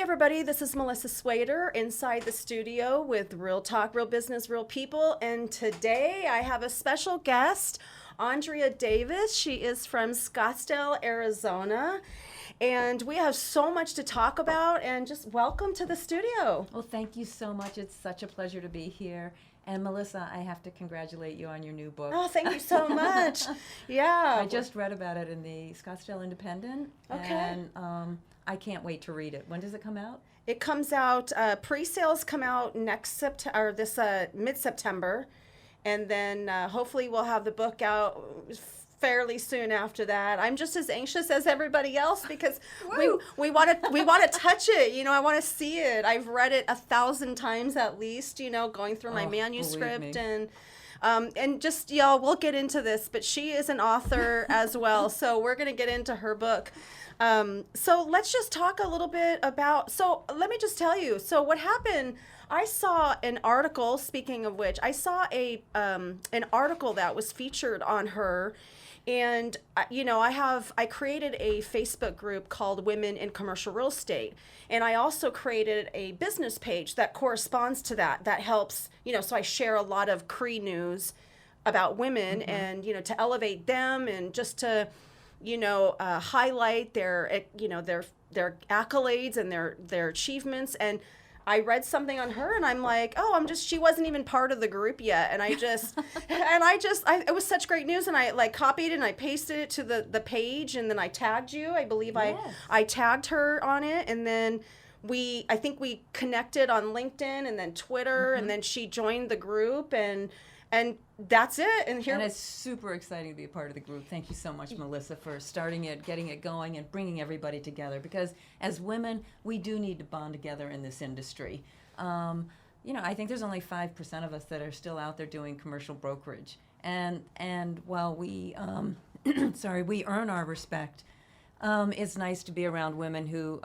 everybody, this is Melissa Swader inside the studio with Real Talk, Real Business, Real People. And today I have a special guest, Andrea Davis. She is from Scottsdale, Arizona. And we have so much to talk about, and just welcome to the studio. Well, thank you so much. It's such a pleasure to be here. And Melissa, I have to congratulate you on your new book. Oh, thank you so much. Yeah. I just read about it in the Scottsdale Independent. Okay. And I can't wait to read it. When does it come out? It comes out, pre-sales come out next September, or this mid-September. And then hopefully we'll have the book out fairly soon after that. I'm just as anxious as everybody else because we want to touch it. You know, I want to see it. I've read it 1,000 times at least. You know, going through my manuscript and just y'all. We'll get into this, but she is an author as well, so we're gonna get into her book. So let's just talk a little bit about. So let me just tell you. So what happened? I saw an article. Speaking of which, I saw an article that was featured on her. And, you know, I created a Facebook group called Women in Commercial Real Estate. And I also created a business page that corresponds to that helps, you know, so I share a lot of CRE news about women and, you know, to elevate them and just to, you know, highlight their, you know, their accolades and their achievements. And I read something on her and I'm like, she wasn't even part of the group yet. And it was such great news. And I like copied and I pasted it to the page and then I tagged you. I believe Yes. I tagged her on it. And then I think we connected on LinkedIn and then Twitter and then she joined the group and that's it. And it's super exciting to be a part of the group. Thank you so much, Melissa, for starting it, getting it going, and bringing everybody together. Because as women, we do need to bond together in this industry. You know, I think there's only 5% of us that are still out there doing commercial brokerage. And while we, we earn our respect, it's nice to be around women who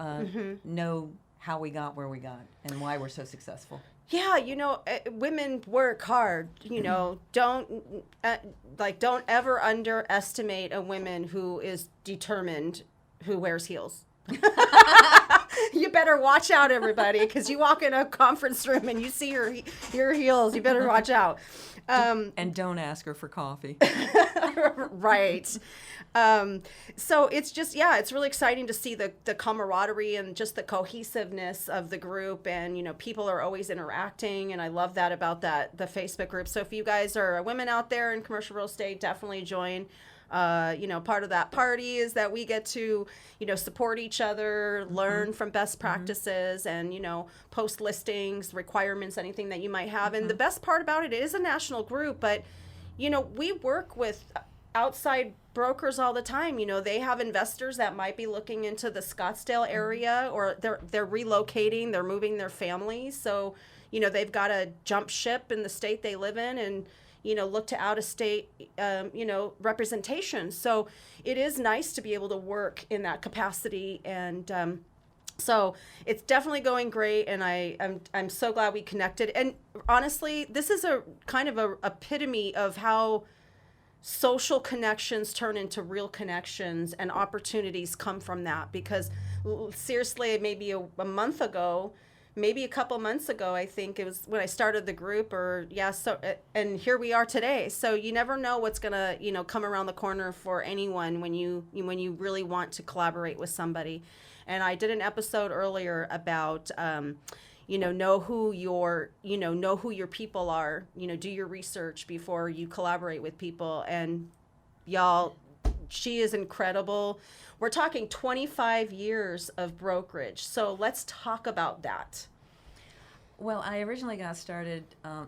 know how we got where we got and why we're so successful. Yeah, you know, women work hard. You know, don't ever underestimate a woman who is determined, who wears heels. You better watch out, everybody, because you walk in a conference room and you see your heels. You better watch out. And don't ask her for coffee. Right. So it's just, it's really exciting to see the camaraderie and just the cohesiveness of the group. And, you know, people are always interacting. And I love that about the Facebook group. So if you guys are women out there in commercial real estate, definitely join. You know, part of that party is that we get to, you know, support each other, learn from best practices and, you know, post listings, requirements, anything that you might have. And the best part about it is a national group, but, you know, we work with outside brokers all the time. You know, they have investors that might be looking into the Scottsdale area or they're relocating, they're moving their families. So, you know, they've got to jump ship in the state they live in and, you know, look to out-of-state, you know, representation. So it is nice to be able to work in that capacity. And so it's definitely going great. And I'm so glad we connected. And honestly, this is a kind of a epitome of how social connections turn into real connections and opportunities come from that. Because seriously, maybe a month ago, maybe a couple months ago, I think it was when I started the group and here we are today. So you never know what's going to, you know, come around the corner for anyone when you really want to collaborate with somebody. And I did an episode earlier about, you know who your people are, you know, do your research before you collaborate with people. And y'all, she is incredible. We're talking 25 years of brokerage. So let's talk about that. Well, I originally got started, I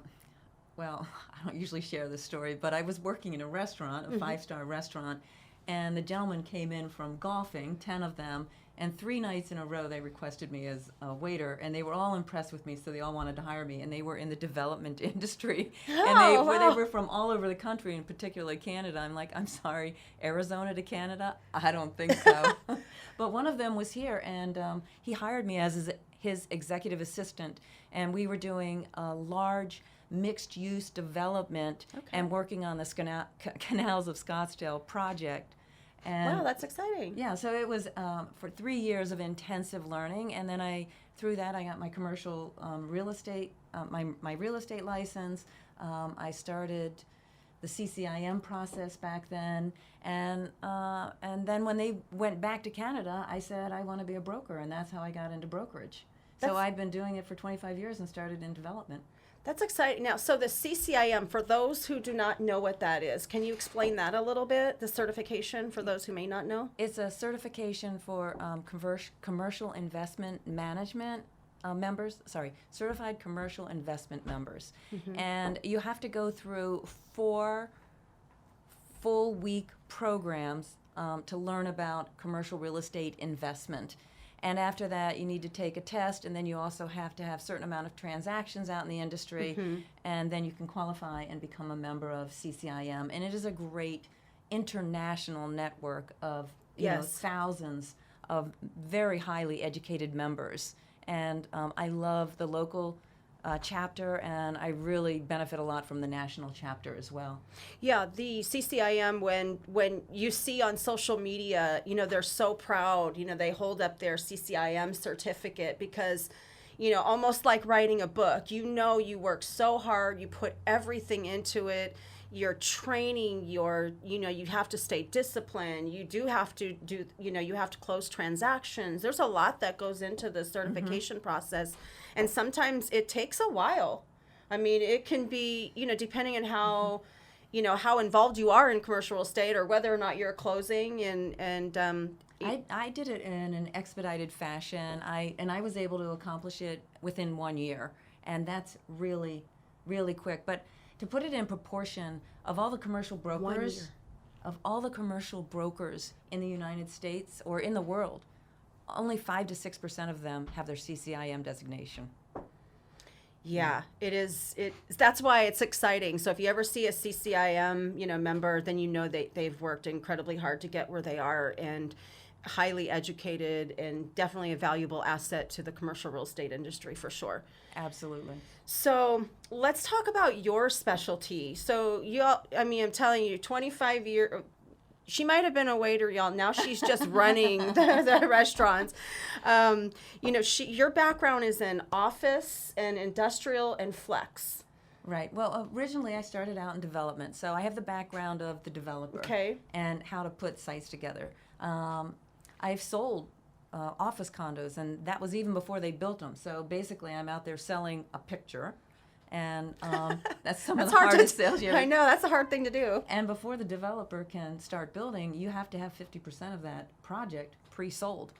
don't usually share this story, but I was working in a restaurant, a 5-star restaurant, and the gentlemen came in from golfing, 10 of them, and 3 nights in a row they requested me as a waiter, and they were all impressed with me, so they all wanted to hire me, and they were in the development industry. They were from all over the country, and particularly Canada. I'm like, I'm sorry, Arizona to Canada? I don't think so. But one of them was here, and he hired me as his executive assistant, and we were doing a large mixed-use development and working on the Canals of Scottsdale project. And Wow, that's exciting. yeah, so it was for 3 years of intensive learning, and then through that, I got my commercial real estate, my real estate license. I started the CCIM process back then, and then when they went back to Canada, I said I want to be a broker, and that's how I got into brokerage. So I've been doing it for 25 years and started in development. That's exciting. Now, so the CCIM, for those who do not know what that is, can you explain that a little bit, the certification for those who may not know? It's a certification for commercial investment management certified commercial investment members. And you have to go through 4 full week programs to learn about commercial real estate investment. And after that, you need to take a test, and then you also have to have a certain amount of transactions out in the industry, and then you can qualify and become a member of CCIM. And it is a great international network of thousands of very highly educated members. And I love the local chapter, and I really benefit a lot from the national chapter as well. Yeah, the CCIM, when you see on social media, they're so proud, they hold up their CCIM certificate because, almost like writing a book, you work so hard, you put everything into it, you're training, you have to stay disciplined, you do have to do, you have to close transactions. There's a lot that goes into the certification process. And sometimes it takes a while. I mean, it can be, depending on how, how involved you are in commercial real estate or whether or not you're closing. I did it in an expedited fashion. I was able to accomplish it within 1 year, and that's really, really quick. But to put it in proportion, of all the commercial brokers in the United States or in the world, only 5 to 6% of them have their CCIM designation. Yeah, it is. That's why it's exciting. So if you ever see a CCIM, member, then they've worked incredibly hard to get where they are, and highly educated, and definitely a valuable asset to the commercial real estate industry for sure. Absolutely. So let's talk about your specialty. So I'm telling you, 25 years. She might have been a waiter, y'all. Now she's just running the restaurants. Your background is in office and industrial and flex. Right. Well, originally I started out in development, so I have the background of the developer and how to put sites together. I've sold office condos, and that was even before they built them. So basically, I'm out there selling a picture. And that's some of the hardest sales you ever. I know, that's a hard thing to do. And before the developer can start building, you have to have 50% of that project pre-sold.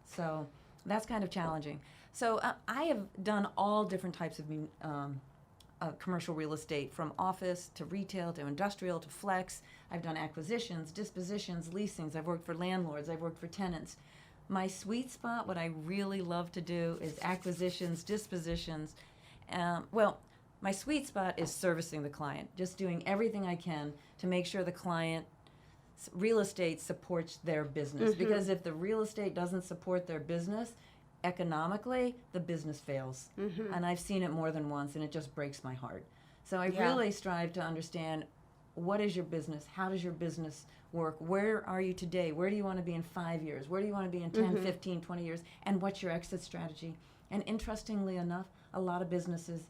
So that's kind of challenging. So I have done all different types of commercial real estate, from office to retail to industrial to flex. I've done acquisitions, dispositions, leasings. I've worked for landlords. I've worked for tenants. My sweet spot, what I really love to do, is acquisitions, dispositions. My sweet spot is servicing the client, just doing everything I can to make sure the client real estate supports their business. Because if the real estate doesn't support their business, economically, the business fails. And I've seen it more than once, and it just breaks my heart. So I really strive to understand, what is your business? How does your business work? Where are you today? Where do you want to be in 5 years? Where do you want to be in 10, 15, 20 years? And what's your exit strategy? And interestingly enough, a lot of businesses,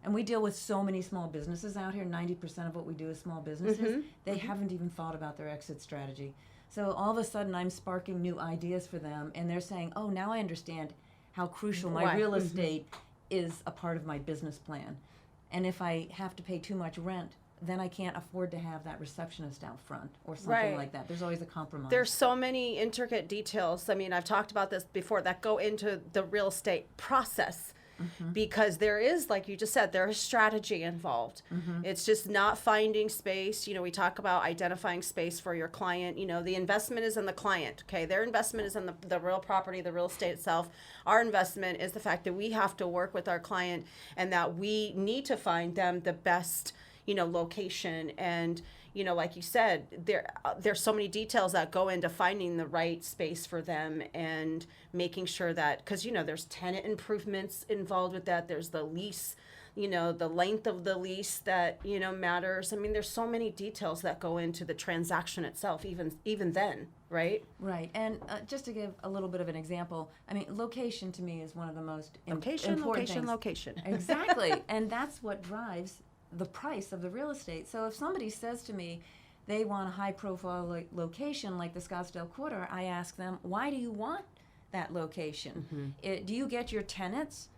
and we deal with so many small businesses out here, 90% of what we do is small businesses, they haven't even thought about their exit strategy. So all of a sudden I'm sparking new ideas for them, and they're saying, oh, now I understand how crucial my real estate is a part of my business plan. And if I have to pay too much rent, then I can't afford to have that receptionist out front or something like that. There's always a compromise. There's so many intricate details. I mean, I've talked about this before, that go into the real estate process. Because there is, like you just said, there is strategy involved. It's just not finding space. We talk about identifying space for your client. The investment is in the client, okay? Their investment is in the real property, the real estate itself. Our investment is the fact that we have to work with our client, and that we need to find them the best, location. And like you said, there's so many details that go into finding the right space for them, and making sure that, because there's tenant improvements involved with that. There's the lease, the length of the lease that matters. I mean, there's so many details that go into the transaction itself, even then. right? Right, and just to give a little bit of an example, I mean, location to me is one of the most important things. Location. Exactly, and that's what drives the price of the real estate. So if somebody says to me they want a high-profile location like the Scottsdale Quarter, I ask them, why do you want that location? Do you get your tenants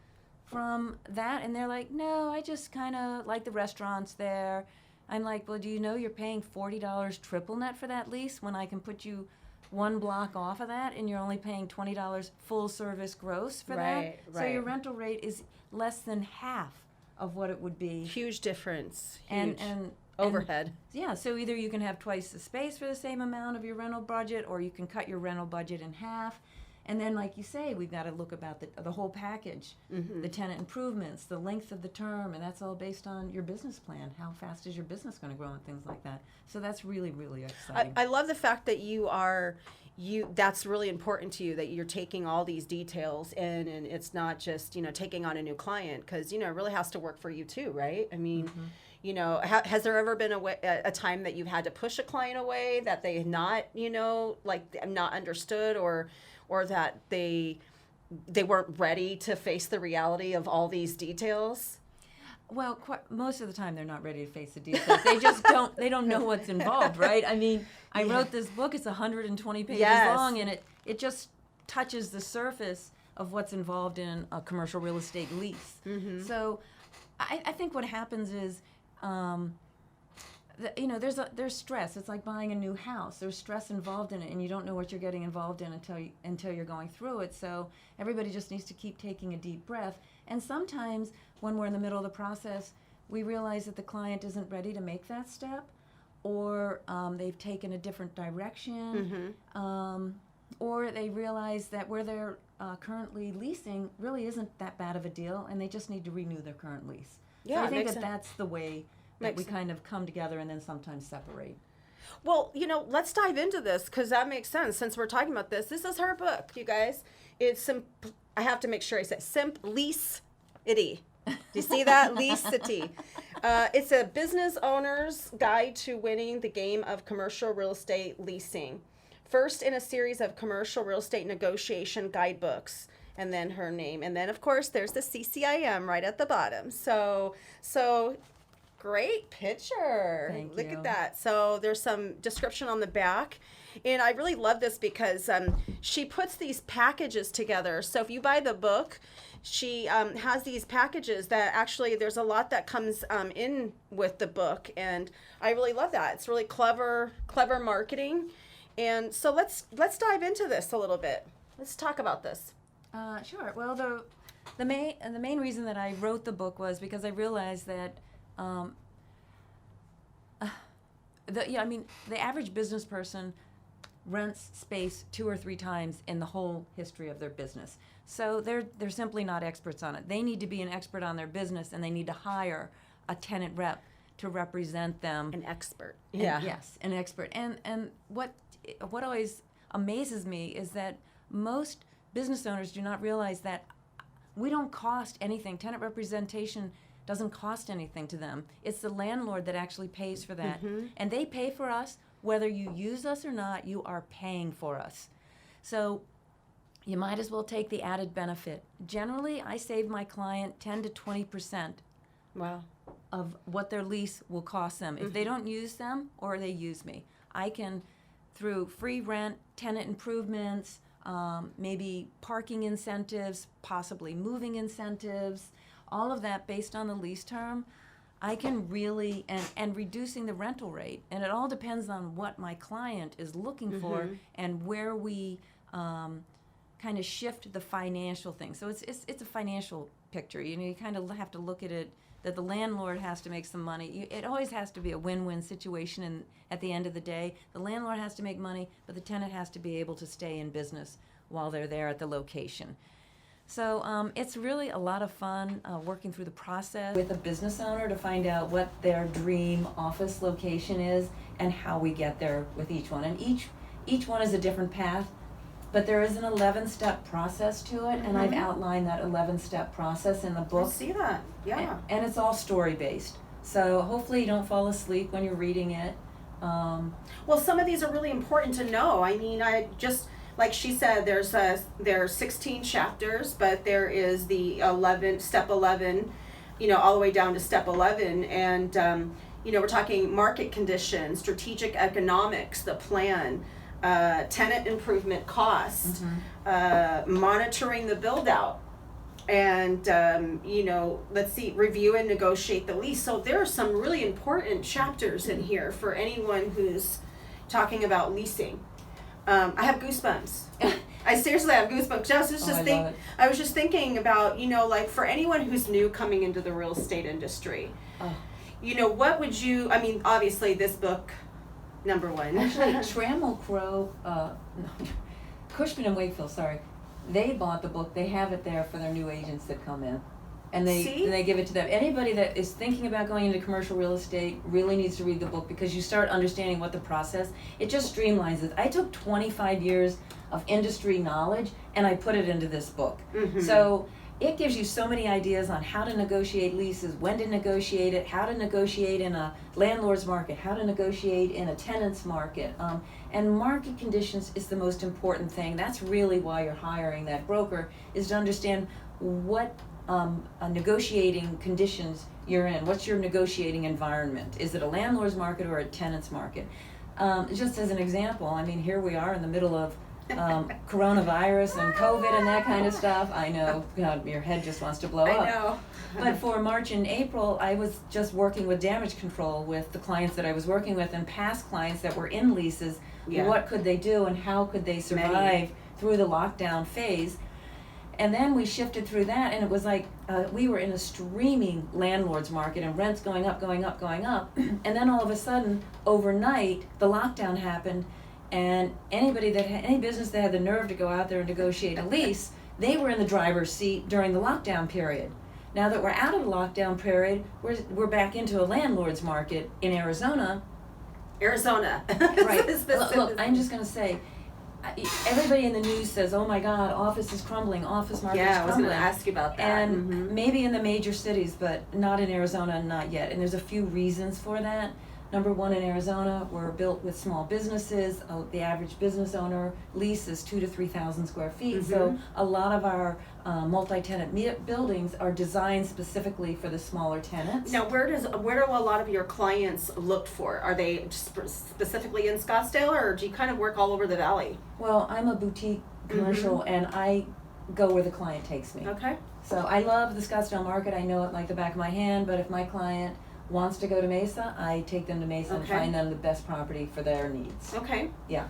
from that? And they're like, no, I just kind of like the restaurants there. I'm like, well, do you know you're paying $40 triple net for that lease when I can put you one block off of that and you're only paying $20 full service gross for that? So your rental rate is less than half of what it would be. Huge difference. And overhead. Yeah, so either you can have twice the space for the same amount of your rental budget, or you can cut your rental budget in half. And then, like you say, we've got to look about the whole package, the tenant improvements, the length of the term, and that's all based on your business plan. How fast is your business going to grow and things like that. So that's really, really exciting. I love the fact that that's really important to you, that you're taking all these details in, and it's not just, taking on a new client, because, it really has to work for you too, right? I mean, has there ever been a time that you've had to push a client away that they had not, not understood, or that they weren't ready to face the reality of all these details? Well, most of the time they're not ready to face the details. They just don't know what's involved, right? I mean, I wrote this book, it's 120 pages long, and it just touches the surface of what's involved in a commercial real estate lease. So I think what happens is, there's stress. It's like buying a new house. There's stress involved in it, and you don't know what you're getting involved in until you're going through it. So everybody just needs to keep taking a deep breath. And sometimes when we're in the middle of the process, we realize that the client isn't ready to make that step, or they've taken a different direction, or they realize that where they're currently leasing really isn't that bad of a deal, and they just need to renew their current lease. Yeah, so I think that's the way that we kind of come together and then sometimes separate. Well, let's dive into this, because that makes sense. Since we're talking about this is her book, you guys. It's I have to make sure I say SimpLEASEity. Do you see that? LEASEity. It's a business owner's guide to winning the game of commercial real estate leasing. First in a series of commercial real estate negotiation guidebooks. And then her name. And then, of course, there's the CCIM right at the bottom. So great picture. Thank Look you. at that. So there's some description on the back. And I really love this because she puts these packages together. So if you buy the book, she has these packages that actually there's a lot that comes in with the book. And I really love that. It's really clever marketing. And so let's dive into this a little bit. Let's talk about this. Sure. Well, the main reason that I wrote the book was because I realized that the average business person rents space 2 or 3 times in the whole history of their business. So they're simply not experts on it. They need to be an expert on their business, and they need to hire a tenant rep to represent them. An expert. Yes, an expert. And what always amazes me is that most business owners do not realize that we don't cost anything. Tenant representation doesn't cost anything to them. It's the landlord that actually pays for that. And they pay for us whether you use us or not. You are paying for us. So you might as well take the added benefit. Generally, I save my client 10 to 20% of what their lease will cost them. If they don't use them or they use me, I can, through free rent, tenant improvements, maybe parking incentives, possibly moving incentives, all of that based on the lease term, I can really, and reducing the rental rate. And it all depends on what my client is looking for and where we kind of shift the financial thing. So it's a financial picture. You kind of have to look at it that the landlord has to make some money. It always has to be a win-win situation, and at the end of the day, the landlord has to make money, but the tenant has to be able to stay in business while they're there at the location. So it's really a lot of fun working through the process with a business owner to find out what their dream office location is and how we get there with each one. And each one is a different path, but there is an 11-step process to it, and I've outlined that 11-step process in the book. I see that, yeah. And it's all story-based. So hopefully you don't fall asleep when you're reading it. Well, some of these are really important to know. I mean, I just, like she said, there's 16 chapters, but there is the step 11, all the way down to step 11, and we're talking market conditions, strategic economics, the plan, tenant improvement cost, monitoring the build out, and let's see, review and negotiate the lease. So there are some really important chapters in here for anyone who's talking about leasing. I have goosebumps. I seriously have goosebumps. I was just thinking about, like for anyone who's new coming into the real estate industry, what would you, I mean, obviously this book, number one. Actually, Trammell Crow, Cushman and Wakefield, sorry, they bought the book. They have it there for their new agents that come in. And they give it to them. Anybody that is thinking about going into commercial real estate really needs to read the book, because you start understanding what the process, it just streamlines it. I took 25 years of industry knowledge and I put it into this book. So it gives you so many ideas on how to negotiate leases, when to negotiate it, how to negotiate in a landlord's market, how to negotiate in a tenant's market. And market conditions is the most important thing. That's really why you're hiring that broker, is to understand what negotiating conditions you're in. What's your negotiating environment? Is it a landlord's market or a tenant's market? Just as an example, I mean, here we are in the middle of coronavirus and COVID and that kind of stuff. I know, God, your head just wants to blow up. I know. But for March and April, I was just working with damage control with the clients that I was working with, and past clients that were in leases. What could they do and how could they survive through the lockdown phase? And then we shifted through that, and it was like we were in a streaming landlord's market and rents going up, going up, going up. And then all of a sudden, overnight, the lockdown happened, and any business that had the nerve to go out there and negotiate a lease, they were in the driver's seat during the lockdown period. Now that we're out of the lockdown period, we're back into a landlord's market in Arizona. Right. Look, I'm just going to say, everybody in the news says, oh my God, office is crumbling, office market is crumbling. Yeah, I was going to ask you about that. And maybe in the major cities, but not in Arizona, and not yet. And there's a few reasons for that. Number one, in Arizona, we're built with small businesses. The average business owner lease is 2,000 to 3,000 square feet. So a lot of our multi-tenant buildings are designed specifically for the smaller tenants. Now, where do a lot of your clients look for? Are they specifically in Scottsdale, or do you kind of work all over the valley? Well, I'm a boutique commercial, and I go where the client takes me. Okay. So I love the Scottsdale market. I know it like the back of my hand, but if my client wants to go to Mesa, I take them to Mesa and find them the best property for their needs. Okay. Yeah.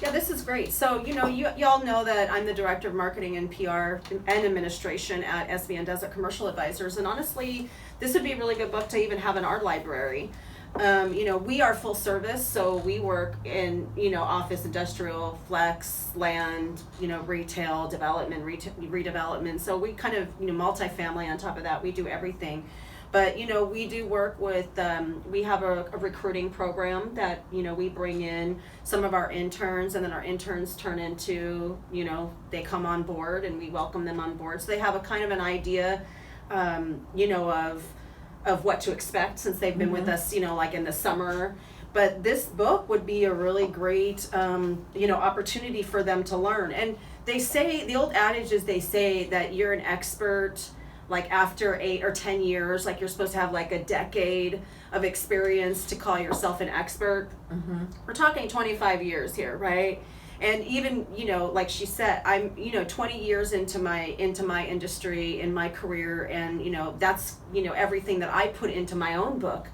Yeah, this is great. So, y'all know that I'm the Director of Marketing and PR and Administration at SVN Desert Commercial Advisors, and honestly, this would be a really good book to even have in our library. We are full service, so we work in, office, industrial, flex, land, retail, development, redevelopment. So we kind of, multifamily on top of that. We do everything. But, we do work with, we have a recruiting program that, we bring in some of our interns, and then our interns turn into, they come on board and we welcome them on board. So they have a kind of an idea, of what to expect since they've been with us, like in the summer. But this book would be a really great, opportunity for them to learn. And they say, the old adage is they say that you're an expert like after 8 or 10 years, like you're supposed to have like a decade of experience to call yourself an expert. We're talking 25 years here, right? And even, like she said, I'm, 20 years into my industry, in my career, and, that's, everything that I put into my own book.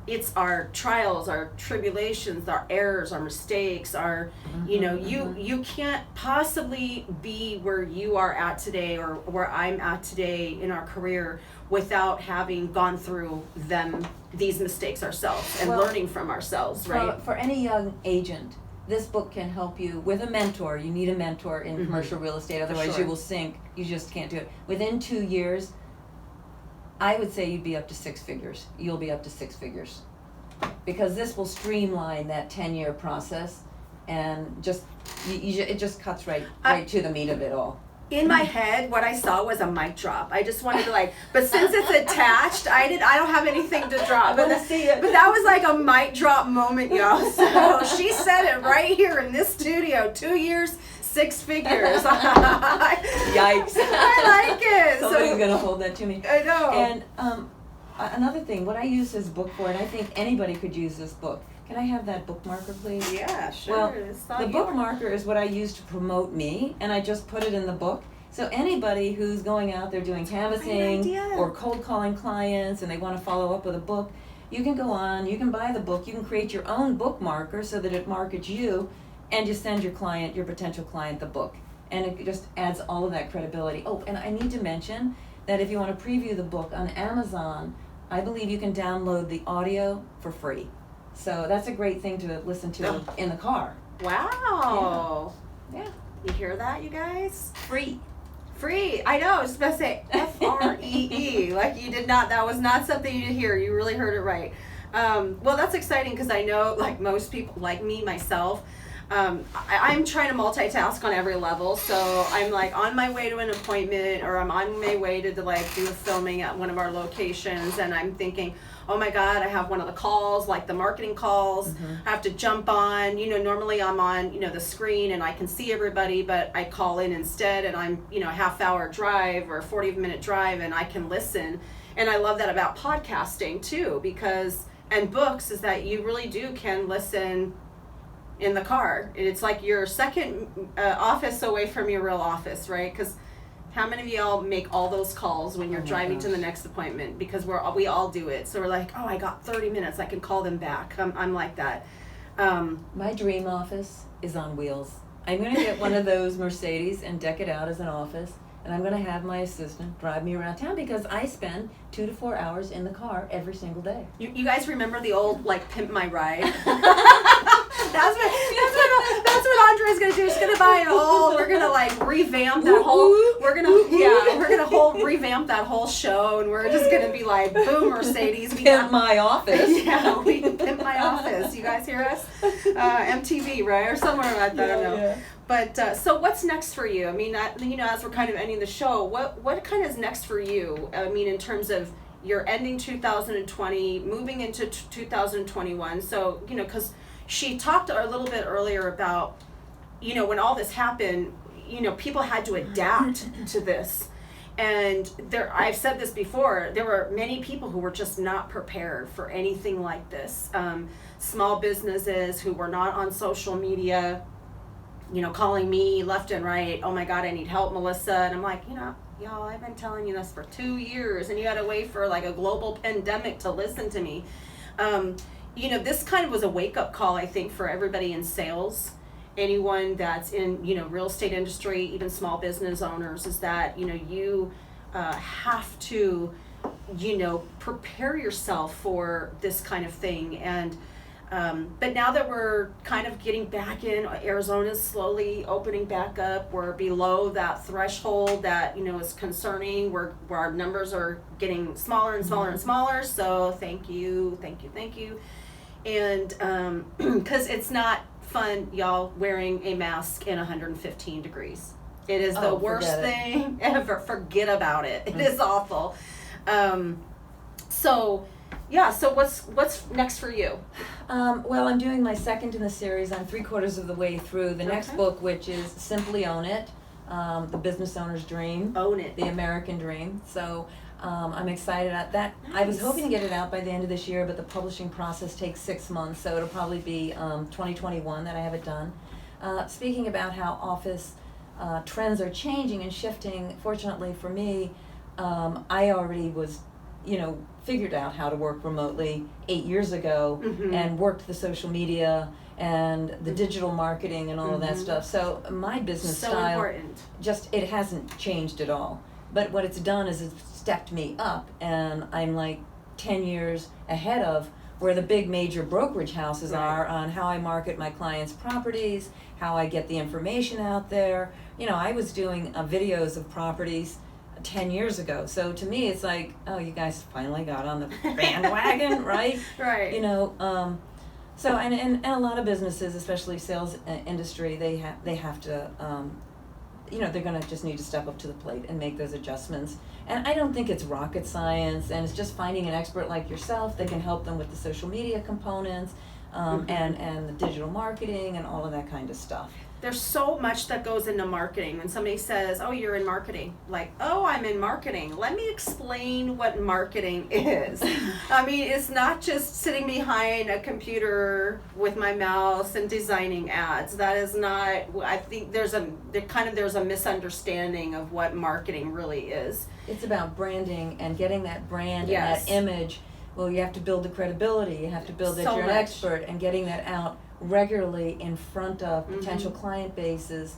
It's our trials, our tribulations, our errors, our mistakes, our, you can't possibly be where you are at today or where I'm at today in our career without having gone through these mistakes ourselves and learning from ourselves, right? For any young agent, this book can help you with a mentor. You need a mentor in commercial real estate, otherwise you will sink. You just can't do it. Within 2 years, I would say you'd be up to 6 figures. You'll be up to 6 figures. Because this will streamline that 10-year process, and it just cuts right to the meat of it all. in my head, what I saw was a mic drop. I just wanted to like, but since it's attached, I don't have anything to drop. But that was like a mic drop moment, y'all. So she said it right here in this studio. 2 years, 6 figures. Yikes! I like it. Somebody's gonna hold that to me. I know. And another thing, what I use this book for, and I think anybody could use this book. Can I have that bookmarker, please? Yeah, sure. Well, the bookmarker is what I use to promote me, and I just put it in the book. So anybody who's going out there doing canvassing or cold calling clients and they want to follow up with a book, you can go on, you can buy the book, you can create your own bookmarker so that it markets you, and you send your client, your potential client, the book. And it just adds all of that credibility. Oh, and I need to mention that if you want to preview the book on Amazon, I believe you can download the audio for free. So that's a great thing to listen to in the car. Wow. Yeah. You hear that, you guys? Free. Free. I know. I was supposed to say Free. Like you did not. That was not something you did hear. You really heard it right. Well, that's exciting because I know, like most people, like me, myself, I'm trying to multitask on every level. So I'm like on my way to an appointment, or I'm on my way to like do a filming at one of our locations, and I'm thinking, oh my God, I have one of the calls, like the marketing calls. I have to jump on. Normally I'm on, the screen and I can see everybody, but I call in instead, and I'm, a half-hour drive or 40-minute drive, and I can listen. And I love that about podcasting too, and books, is that you really can listen in the car. It's like your second office away from your real office, right? Because how many of y'all make all those calls when you're driving to the next appointment? Because we all do it. So we're like, oh, I got 30 minutes. I can call them back. I'm like that. My dream office is on wheels. I'm going to get one of those Mercedes and deck it out as an office. And I'm going to have my assistant drive me around town because I spend 2 to 4 hours in the car every single day. You guys remember the old, like, Pimp My Ride? That's what Andrea's gonna do. She's gonna buy it all. We're gonna like revamp that whole. We're gonna revamp that whole show, and we're just gonna be like, boom, Mercedes. Pimp my office. Yeah, we can pimp my office. You guys hear us? MTV, right, or somewhere like that. I don't know. Yeah. But so what's next for you? I mean, as we're kind of ending the show, what kind of is next for you? I mean, in terms of you're ending 2020, moving into 2021. So because she talked a little bit earlier about, when all this happened, people had to adapt to this. And I've said this before, there were many people who were just not prepared for anything like this. Small businesses who were not on social media, calling me left and right, oh my God, I need help, Melissa. And I'm like, y'all, I've been telling you this for 2 years, and you had to wait for like a global pandemic to listen to me. This kind of was a wake-up call, I think, for everybody in sales, anyone that's in, real estate industry, even small business owners, is that, you have to, prepare yourself for this kind of thing. And but now that we're kind of getting back in, Arizona's slowly opening back up. We're below that threshold that, is concerning, where our numbers are getting smaller and smaller and smaller. So thank you. And because it's not fun, y'all, wearing a mask in 115 degrees. It is the worst thing ever. Forget about it. It is awful. So what's next for you? Well, I'm doing my second in the series. I'm 3/4 of the way through. The next book, which is Simply Own It, The Business Owner's Dream. Own It. The American Dream. So I'm excited at that. Nice. I was hoping to get it out by the end of this year, but the publishing process takes 6 months, so it'll probably be 2021 that I have it done. Speaking about how office trends are changing and shifting, fortunately for me, I already was, figured out how to work remotely 8 years ago and worked the social media and the digital marketing and all of that stuff. So my business style, it hasn't changed at all. But what it's done is it's stepped me up, and I'm like 10 years ahead of where the big major brokerage houses are on how I market my clients' properties, how I get the information out there. I was doing videos of properties 10 years ago. So to me, it's like, oh, you guys finally got on the bandwagon, right? Right. So and a lot of businesses, especially sales industry, they have to they're going to just need to step up to the plate and make those adjustments. And I don't think it's rocket science, and it's just finding an expert like yourself that can help them with the social media components, and the digital marketing and all of that kind of stuff. There's so much that goes into marketing. When somebody says, oh, you're in marketing, like, oh, I'm in marketing. Let me explain what marketing is. I mean, it's not just sitting behind a computer with my mouse and designing ads. That is not, I think there's a misunderstanding of what marketing really is. It's about branding and getting that brand Yes. and that image. Well, you have to build the credibility. You have to build that So you're an much. expert, and getting that out regularly in front of potential client bases,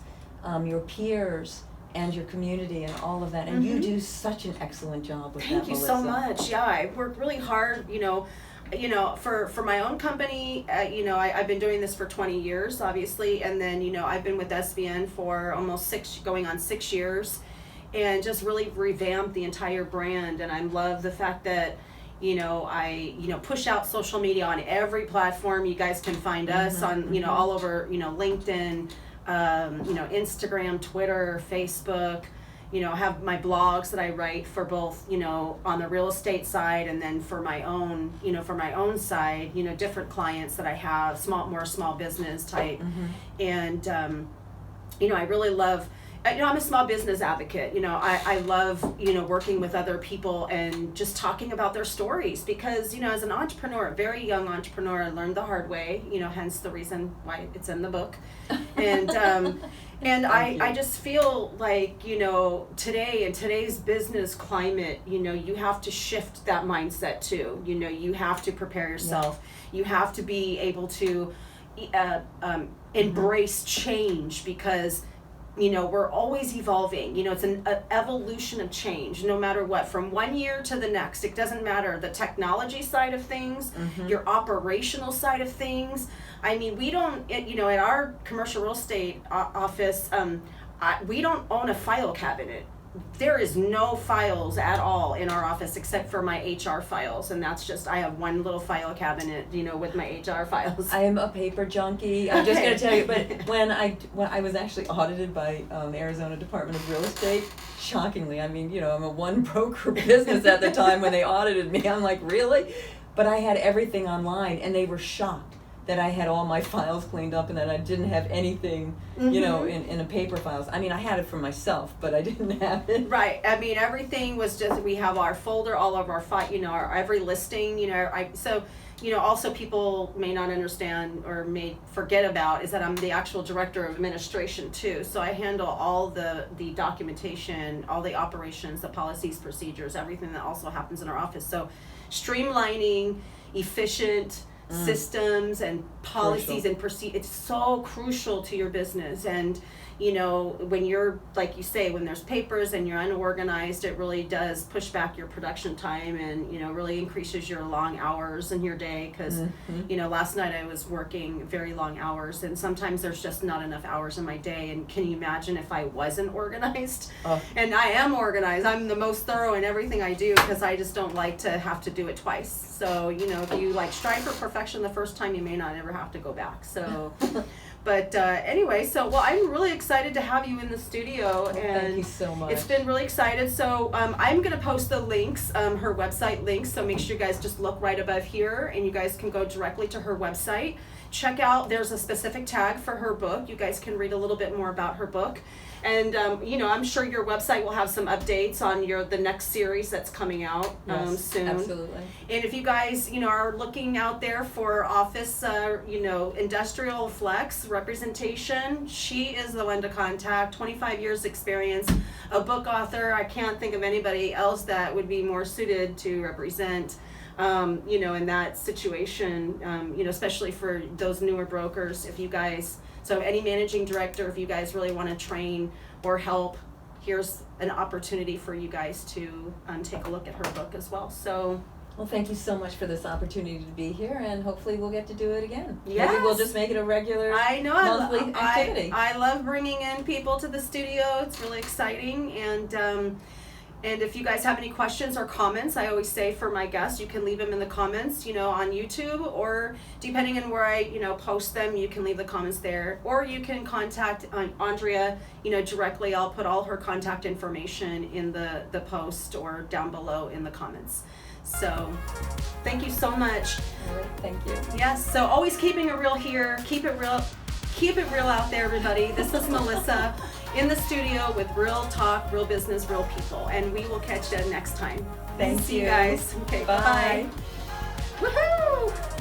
your peers, and your community, and all of that. And you do such an excellent job with that, Thank you Melissa. so much. Yeah, I worked really hard, for my own company. I've been doing this for 20 years, obviously, and then, I've been with SVN for almost going on 6 years, and just really revamped the entire brand. And I love the fact that I push out social media on every platform. You guys can find us on, all over, LinkedIn, Instagram, Twitter, Facebook. Have my blogs that I write for both, on the real estate side, and then for my own, side, different clients that I have, more small business type. And, I really love, I'm a small business advocate. I love, working with other people and just talking about their stories, because, as an entrepreneur, a very young entrepreneur, I learned the hard way, hence the reason why it's in the book. And, I just feel like, today, in today's business climate, you have to shift that mindset too. You have to prepare yourself. You have to be able to embrace change, because we're always evolving. It's an evolution of change, no matter what, from one year to the next. It doesn't matter the technology side of things, your operational side of things. I mean, we don't, at our commercial real estate office, we don't own a file cabinet. There is no files at all in our office except for my HR files, and that's just, I have one little file cabinet, with my HR files. I am a paper junkie. I'm just going to tell you, but when I was actually audited by the Arizona Department of Real Estate, shockingly, I mean, I'm a one broker business at the time when they audited me. I'm like, really? But I had everything online, and they were shocked that I had all my files cleaned up and that I didn't have anything, in a paper files. I mean, I had it for myself, but I didn't have it. Right. I mean, everything was just, we have our folder, all of our our every listing, also people may not understand or may forget about is that I'm the actual director of administration too. So I handle all the documentation, all the operations, the policies, procedures, everything that also happens in our office. So streamlining, efficient systems and policies and it's so crucial to your business. And when you're, like you say, when there's papers and you're unorganized, it really does push back your production time, and really increases your long hours in your day, because last night I was working very long hours, and sometimes there's just not enough hours in my day. And can you imagine if I wasn't organized? And I am organized. I'm the most thorough in everything I do, because I just don't like to have to do it twice. So if you strive for perfection the first time, you may not ever have to go back. So but anyway, well, I'm really excited to have you in the studio, and thank you so much. It's been really excited. So I'm going to post the links, her website links, so make sure you guys just look right above here, and you guys can go directly to her website. Check out, there's a specific tag for her book. You guys can read a little bit more about her book. And I'm sure your website will have some updates on the next series that's coming out soon. Absolutely. And if you guys are looking out there for office industrial flex representation, she is the one to contact. 25 years experience, a book author. I can't think of anybody else that would be more suited to represent in that situation, especially for those newer brokers. If you guys, so any managing director, if you guys really want to train or help, here's an opportunity for you guys to take a look at her book as well. So, well, thank you so much for this opportunity to be here, and hopefully we'll get to do it again. Yes. Maybe we'll just make it a regular monthly activity. I love bringing in people to the studio. It's really exciting, and And if you guys have any questions or comments, I always say for my guests, you can leave them in the comments, on YouTube, or depending on where I, post them, you can leave the comments there, or you can contact Andrea, directly. I'll put all her contact information in the post or down below in the comments. So thank you so much. All right, thank you. Yes, so always keeping it real here. Keep it real out there, everybody. This is Melissa in the studio with Real Talk, Real Business, Real People. And we will catch you next time. Thank See you. you guys. Okay, bye-bye. Bye. Woohoo!